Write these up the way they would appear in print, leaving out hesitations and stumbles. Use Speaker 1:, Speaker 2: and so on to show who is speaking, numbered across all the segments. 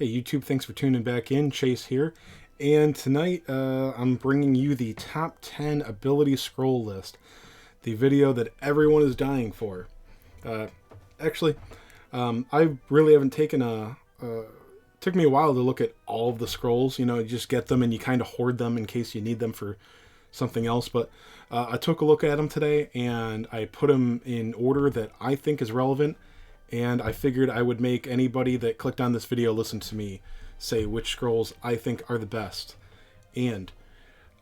Speaker 1: Hey YouTube, thanks for tuning back in. Chase here. And tonight I'm bringing you the top 10 ability scroll list. The video that everyone is dying for. Uh, actually, I really haven't taken took me a while to look at all of the scrolls. You know, you just get them and you kind of hoard them in case you need them for something else. But I took a look at them today and I put them in order that I think is relevant. And I figured I would make anybody that clicked on this video listen to me say which scrolls I think are the best. And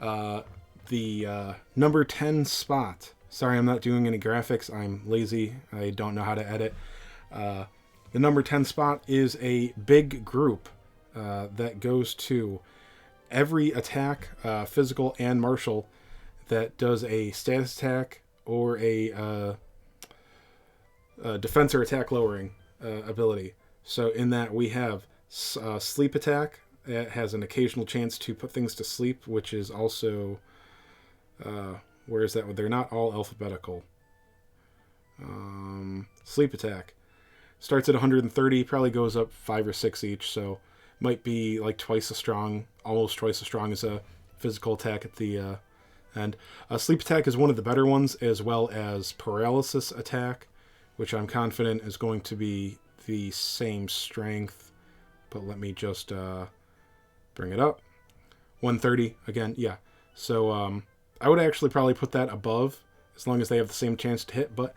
Speaker 1: the number 10 spot. Sorry, I'm not doing any graphics. I'm lazy. I don't know how to edit. The number 10 spot is a big group that goes to every attack, physical and martial, that does a status attack or a defense or attack lowering ability. So in that we have sleep attack. It has an occasional chance to put things to sleep, which is also where is that? They're not all alphabetical. Sleep attack starts at 130, probably goes up 5 or 6 each, so might be like twice as strong, almost twice as strong as a physical attack at the end. Sleep attack is one of the better ones, as well as paralysis attack, which I'm confident is going to be the same strength. But let me just bring it up. 130, again, yeah. So I would actually probably put that above, as long as they have the same chance to hit. But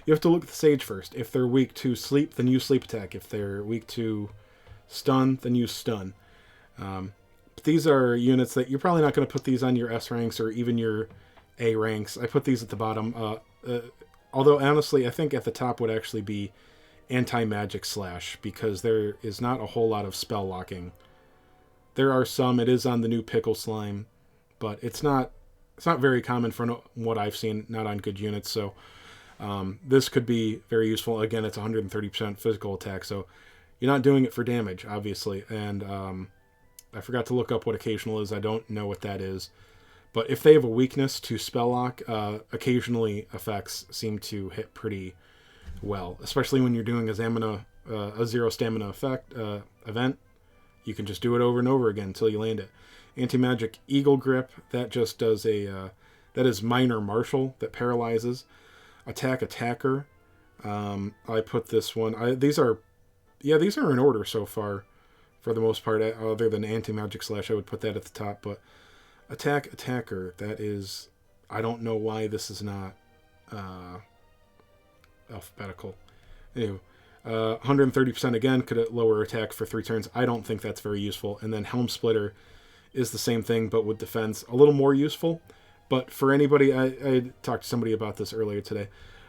Speaker 1: you have to look at the sage first. If they're weak to sleep, then use sleep attack. If they're weak to stun, then use stun. But these are units that you're probably not going to put these on your S ranks or even your A ranks. I put these at the bottom. Although, honestly, I think at the top would actually be anti-magic slash, because there is not a whole lot of spell locking. There are some. It is on the new pickle slime, but it's not very common for what I've seen, not on good units. So this could be very useful. Again, it's 130% physical attack, so you're not doing it for damage, obviously. And I forgot to look up what occasional is. I don't know what that is. But if they have a weakness to spell lock, occasionally effects seem to hit pretty well, especially when you're doing a zero stamina effect event. You can just do it over and over again until you land it. Anti-magic eagle grip, that just does that is minor martial that paralyzes. Attack attacker. I put this one. These are in order so far, for the most part. Other than anti-magic slash, I would put that at the top, but. Attack attacker, that is, I don't know why this is not alphabetical. Anyway, 130% again, could lower attack for 3 turns. I don't think that's very useful. And then helm splitter is the same thing, but with defense, a little more useful. But for anybody, I talked to somebody about this earlier today.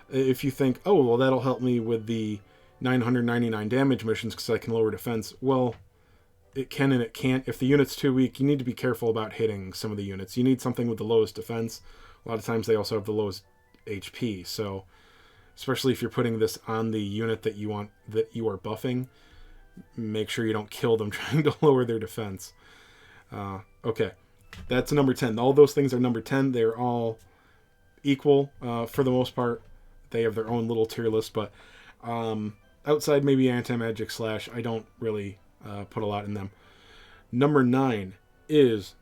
Speaker 1: If you think, oh, well, that'll help me with the 999 damage missions because I can lower defense, well, it can and it can't. If the unit's too weak, you need to be careful about hitting some of the units. You need something with the lowest defense. A lot of times they also have the lowest HP. So, especially if you're putting this on the unit that you are buffing, make sure you don't kill them trying to lower their defense. Okay, that's number 10. All those things are number 10. They're all equal for the most part. They have their own little tier list, but outside maybe anti-magic slash, I don't really put a lot in them. Number 9 is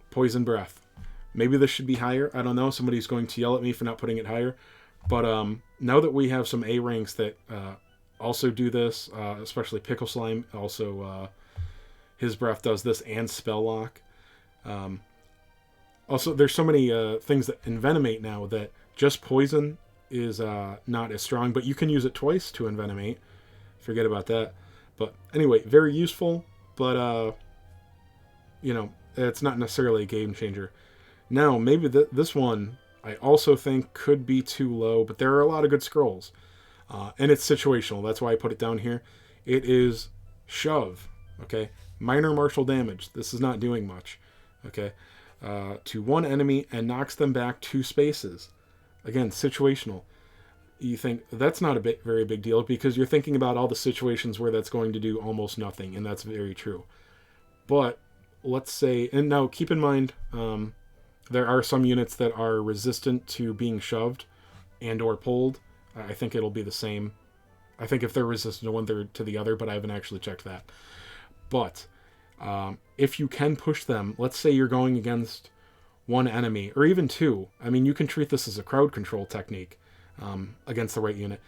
Speaker 1: poison breath. Maybe this should be higher. I don't know. Somebody's going to yell at me for not putting it higher. But now that we have some A ranks that also do this, especially pickle slime, also his breath does this, and spell lock. Also, there's so many things that envenomate now that just poison is not as strong, but you can use it twice to envenomate. Forget about that. But anyway, very useful, but, it's not necessarily a game changer. Now, maybe this one I also think could be too low, but there are a lot of good scrolls. And it's situational. That's why I put it down here. It is shove, okay? Minor martial damage. This is not doing much, okay? To one enemy and knocks them back 2 spaces. Again, situational. You think that's not a very big deal because you're thinking about all the situations where that's going to do almost nothing, and that's very true. But let's say, and now keep in mind, there are some units that are resistant to being shoved and or pulled. I think it'll be the same. I think if they're resistant to one, they're to the other, but I haven't actually checked that. But if you can push them, let's say you're going against one enemy or even two. I mean, you can treat this as a crowd control technique against the right unit.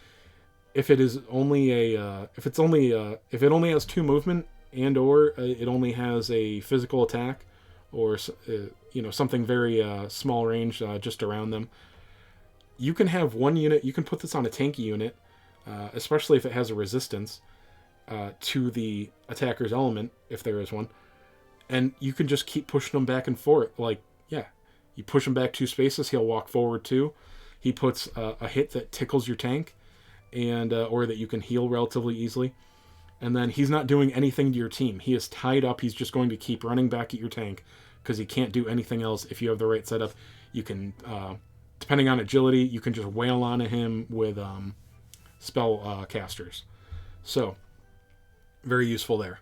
Speaker 1: If it is only if it only has two movement and or it only has a physical attack or something very small range just around them, you can have one unit. You can put this on a tanky unit, especially if it has a resistance to the attacker's element, if there is one, and you can just keep pushing them back and forth. Like, yeah, you push him back 2 spaces, he'll walk forward 2. He puts a hit that tickles your tank, and or that you can heal relatively easily. And then he's not doing anything to your team. He is tied up. He's just going to keep running back at your tank because he can't do anything else. If you have the right setup, you can, depending on agility, you can just wail on him with spell casters. So, very useful there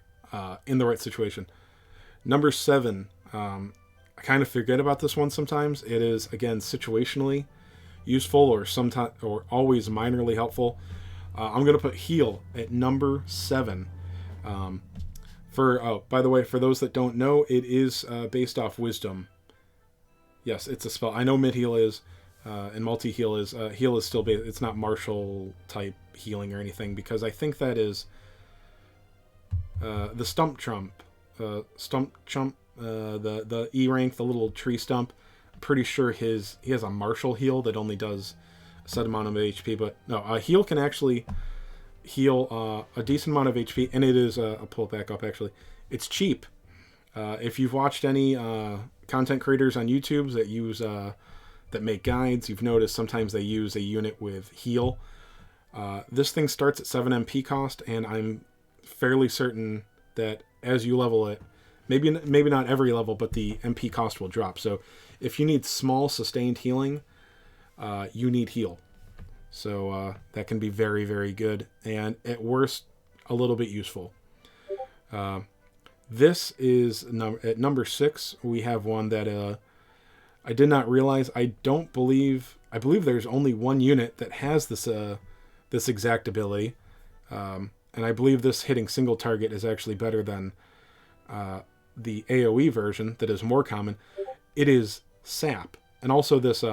Speaker 1: in the right situation. Number 7, I kind of forget about this one sometimes. It is, again, situationally useful or sometimes or always minorly helpful. I'm going to put heal at number 7. By the way, for those that don't know, it is based off wisdom. Yes, it's a spell. I know mid heal is, and multi heal is. Heal is still based. It's not martial type healing or anything, because I think that is the stump chump. The E rank, the little tree stump. I'm pretty sure he has a martial heal that only does a set amount of HP, but no, heal can actually heal a decent amount of HP, and it is, I'll pull it back up actually, it's cheap. If you've watched any content creators on YouTube that use that make guides, you've noticed sometimes they use a unit with heal. This thing starts at 7 MP cost, and I'm fairly certain that as you level it, maybe not every level, but the MP cost will drop. So if you need small sustained healing, you need heal. So that can be very, very good, and at worst, a little bit useful. This is at number 6. We have one that I did not realize. I believe there's only one unit that has this exact ability, and I believe this hitting single target is actually better than the AoE version that is more common. It is Sap, and also this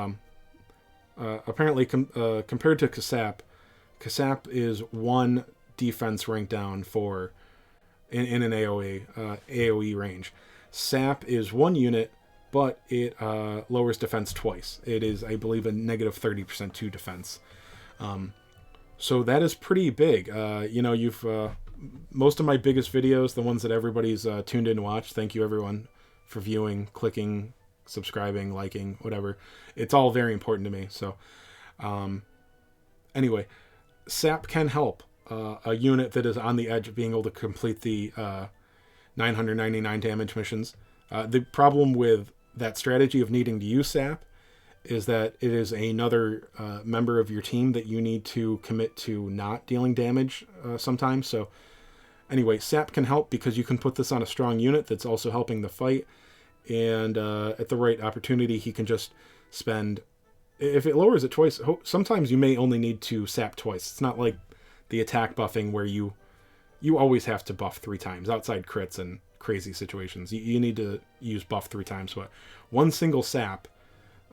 Speaker 1: apparently compared to Kasap is 1 defense rank down for in an AoE range. Sap is 1 unit, but it lowers defense twice. It is, I believe, a negative 30% to defense. So that is pretty big. You've most of my biggest videos, the ones that everybody's tuned in to watch. Thank you everyone for viewing, clicking, subscribing, liking, whatever. It's all very important to me. So anyway, Sap can help a unit that is on the edge of being able to complete the 999 damage missions. The problem with that strategy of needing to use Sap is that it is another member of your team that you need to commit to not dealing damage sometimes. So anyway, Sap can help because you can put this on a strong unit that's also helping the fight, and at the right opportunity he can just spend, if it lowers it twice, sometimes you may only need to Sap twice. It's not like the attack buffing where you always have to buff 3 times outside crits and crazy situations. You need to use buff 3 times, but 1 single Sap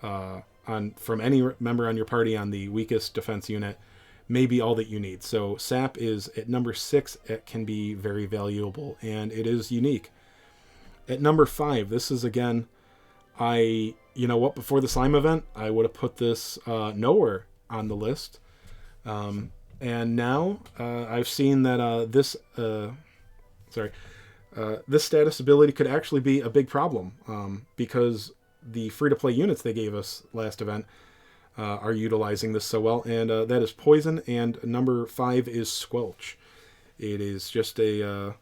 Speaker 1: from any member on your party on the weakest defense unit may be all that you need. So Sap is at number 6. It can be very valuable, and it is unique. At number 5, this is, again, before the slime event, I would have put this nowhere on the list. And now I've seen that this status ability could actually be a big problem, because the free-to-play units they gave us last event are utilizing this so well, and that is Poison, and number 5 is Squelch. It is just a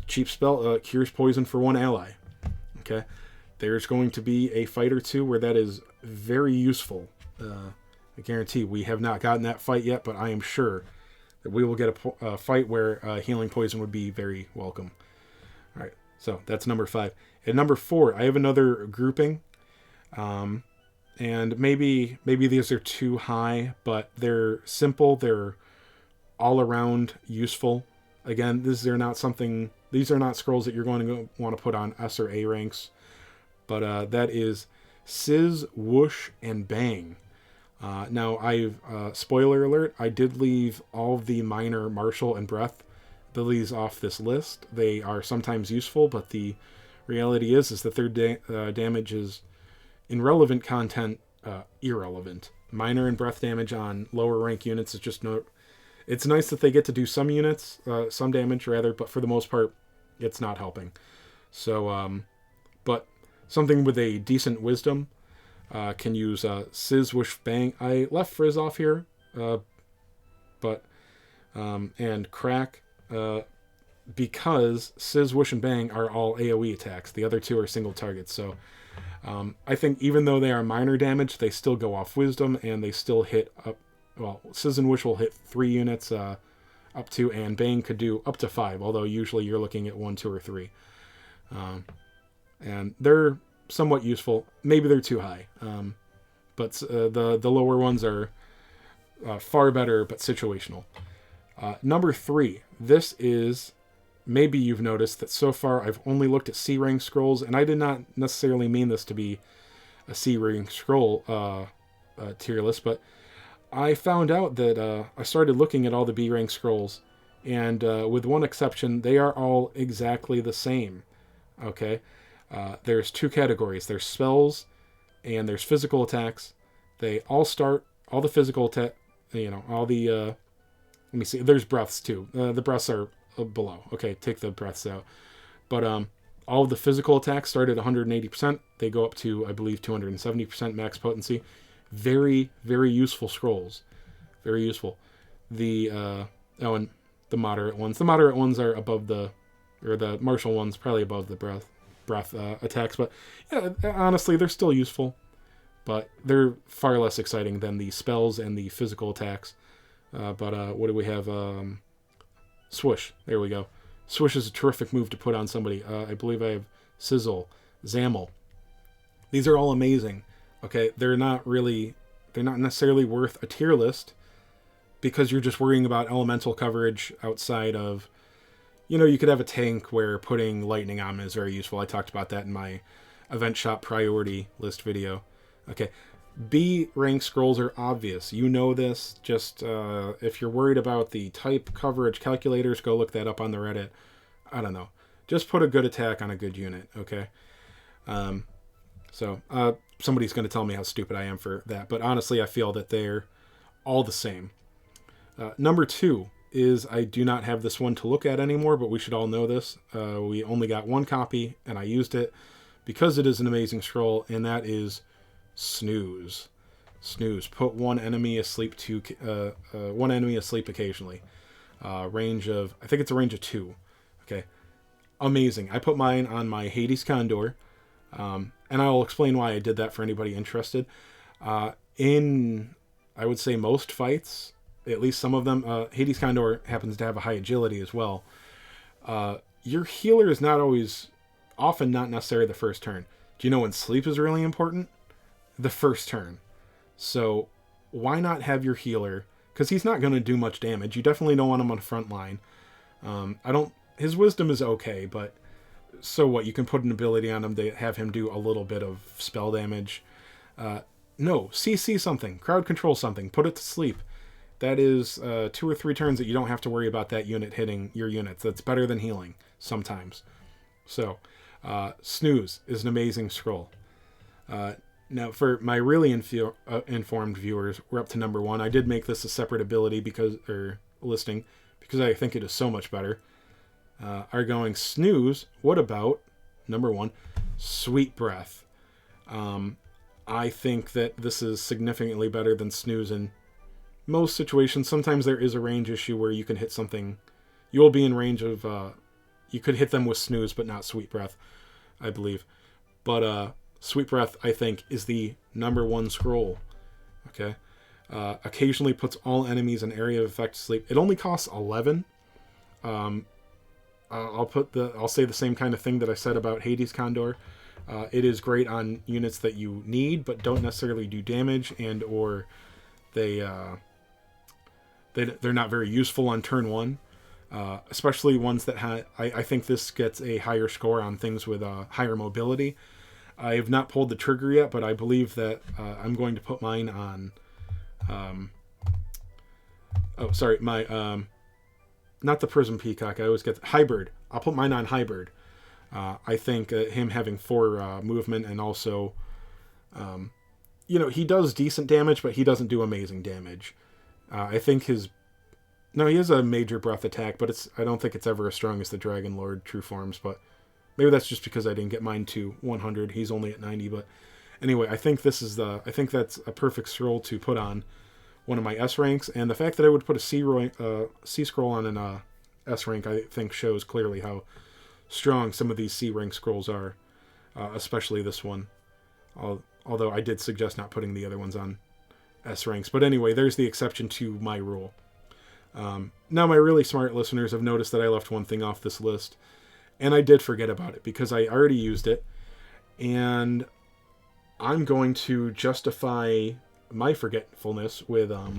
Speaker 1: cheap spell, cures poison for 1 ally. Okay, there's going to be a fight or two where that is very useful. I guarantee we have not gotten that fight yet, but I am sure that we will get a fight where healing poison would be very welcome. All right, so that's number 5. At number 4, I have another grouping, and maybe these are too high, but they're simple. They're all around useful Again, these are not scrolls that you're going to want to put on S or A ranks. But that is Sizz, Whoosh, and Bang. Now, spoiler alert, I did leave all of the minor martial and breath abilities off this list. They are sometimes useful, but the reality is that their damage is, in relevant content, irrelevant. Minor and breath damage on lower rank units is just no... It's nice that they get to do some units, some damage rather, but for the most part, it's not helping. So, but something with a decent wisdom can use Sizz, Whoosh, Bang. I left Frizz off here, and Crack, because Sizz, Whoosh, and Bang are all AoE attacks. The other two are single targets. So I think even though they are minor damage, they still go off Wisdom, and they still hit up. Well, Sizz and Whoosh will hit 3 units up to, and Bang could do up to 5, although usually you're looking at 1, 2, or 3. And they're somewhat useful. Maybe they're too high. But the lower ones are far better, but situational. Number 3. This is, maybe you've noticed that so far I've only looked at C rank scrolls, and I did not necessarily mean this to be a C rank scroll tier list, but I found out that I started looking at all the B rank scrolls, and with one exception, they are all exactly the same. Okay, there's 2 categories. There's spells, and there's physical attacks. They all start, all the physical attack, all the, let me see, there's breaths too. The breaths are below. Okay, take the breaths out. But all of the physical attacks start at 180%. They go up to, I believe, 270% max potency. Very, very useful scrolls. Very useful. And the moderate ones. The moderate ones are above the martial ones, probably above the breath attacks. But yeah, honestly, they're still useful. But they're far less exciting than the spells and the physical attacks. But what do we have? Swoosh. There we go. Swoosh is a terrific move to put on somebody. I believe I have Sizzle, Zammel. These are all amazing. Okay, they're not necessarily worth a tier list because you're just worrying about elemental coverage outside of, you could have a tank where putting lightning on is very useful. I talked about that in my event shop priority list video. Okay, B rank scrolls are obvious. You know this. Just if you're worried about the type coverage calculators, go look that up on the Reddit. I don't know. Just put a good attack on a good unit, okay? So somebody's going to tell me how stupid I am for that, but honestly, I feel that they're all the same. Number 2 is, I do not have this one to look at anymore, but we should all know this. We only got 1 copy, and I used it because it is an amazing scroll, and that is Snooze. Snooze. Put one enemy asleep occasionally. Range of, I think it's a range of 2. Okay. Amazing. I put mine on my Hades Condor. And I'll explain why I did that for anybody interested. In, I would say, most fights, at least some of them, Hades Condor happens to have a high agility as well. Your healer is often not necessarily the first turn. Do you know when sleep is really important? The first turn. So why not have your healer? Because he's not going to do much damage. You definitely don't want him on the front line. His wisdom is okay, but so what? You can put an ability on him to have him do a little bit of spell damage. No, CC something. Crowd control something. Put it to sleep. That is 2 or 3 turns that you don't have to worry about that unit hitting your units. That's better than healing sometimes. So, Snooze is an amazing scroll. Now, for my really informed viewers, we're up to number 1. I did make this a separate ability listing because I think it is so much better. Are going Snooze. What about number 1, Sweet Breath? I think that this is significantly better than Snooze in most situations. Sometimes there is a range issue where you can hit something. You will be in range of. You could hit them with Snooze, but not Sweet Breath, I believe. But Sweet Breath, I think, is the number 1 scroll. Okay. Occasionally puts all enemies in area of effect to sleep. It only costs 11. I'll say the same kind of thing that I said about Hades Condor. It is great on units that you need but don't necessarily do damage, and or they're not very useful on turn 1. especially ones that I think this gets a higher score on things with higher mobility. I have not pulled the trigger yet, but I believe that I'm going to put mine on. Not the Prism Peacock. I always get Hybrid. I'll put mine on Hybrid. I think him having 4 movement and also, he does decent damage, but he doesn't do amazing damage. I think he has a major breath attack, but I don't think it's ever as strong as the Dragon Lord True Forms, but maybe that's just because I didn't get mine to 100. He's only at 90, but anyway, I think that's a perfect scroll to put on one of my S ranks, and the fact that I would put a C scroll on an S rank, I think shows clearly how strong some of these C rank scrolls are, especially this one. Although I did suggest not putting the other ones on S ranks, but anyway, there's the exception to my rule. Now my really smart listeners have noticed that I left one thing off this list, and I did forget about it because I already used it, and I'm going to justify my forgetfulness with a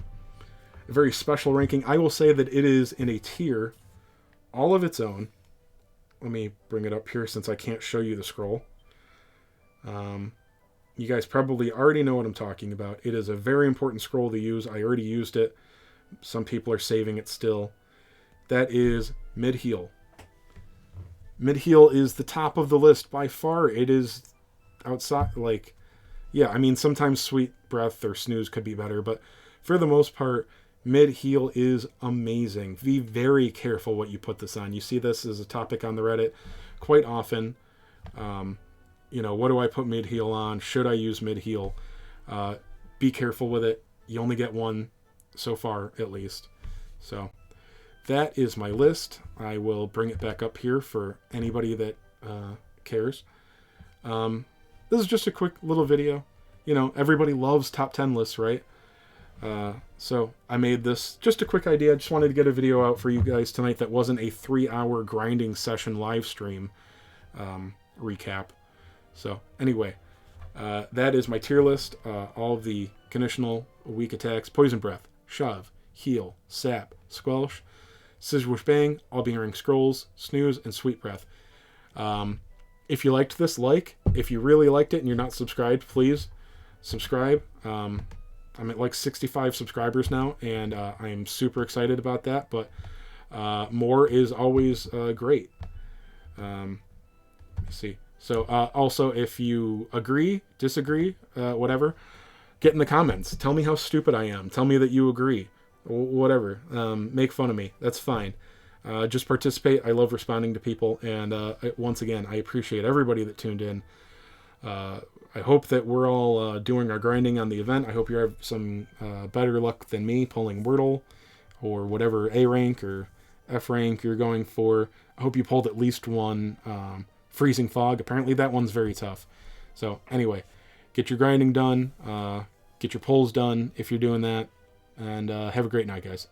Speaker 1: very special ranking. I will say that it is in a tier all of its own. Let me bring it up here since I can't show you the scroll. You guys probably already know what I'm talking about. It is a very important scroll to use. I already used it. Some people are saving it still. That is Mid-Heal. Mid-Heal is the top of the list by far. It is outside, sometimes Sweet Breath or Snooze could be better, but for the most part, Mid-Heal is amazing. Be very careful what you put this on. You see this as a topic on the Reddit quite often. What do I put Mid-Heal on? Should I use Mid-Heal? Be careful with it. You only get one so far, at least. So that is my list. I will bring it back up here for anybody that cares. This is just a quick little video. Everybody loves top 10 lists, right? So I made this just a quick idea. I just wanted to get a video out for you guys tonight that wasn't a 3-hour grinding session live stream recap. So anyway, that is my tier list. All of the conditional weak attacks: Poison Breath, Shove, Heal, Sap, Squelch, Scissor Whoosh Bang, all being ranked scrolls, Snooze, and Sweet Breath. If you liked this, if you really liked it and you're not subscribed, please subscribe. I'm at like 65 subscribers now, and I'm super excited about that, but more is always great. Let's see. So also, if you agree, disagree, whatever, get in the comments. Tell me how stupid I am. Tell me that you agree. Whatever. Make fun of me. That's fine. Just participate. I love responding to people, and once again, I appreciate everybody that tuned in. I hope that we're all doing our grinding on the event. I hope you have some better luck than me pulling Wordle or whatever A rank or F rank you're going for. I hope you pulled at least one Freezing Fog. Apparently that one's very tough. So anyway, get your grinding done. Get your pulls done if you're doing that. And have a great night, guys.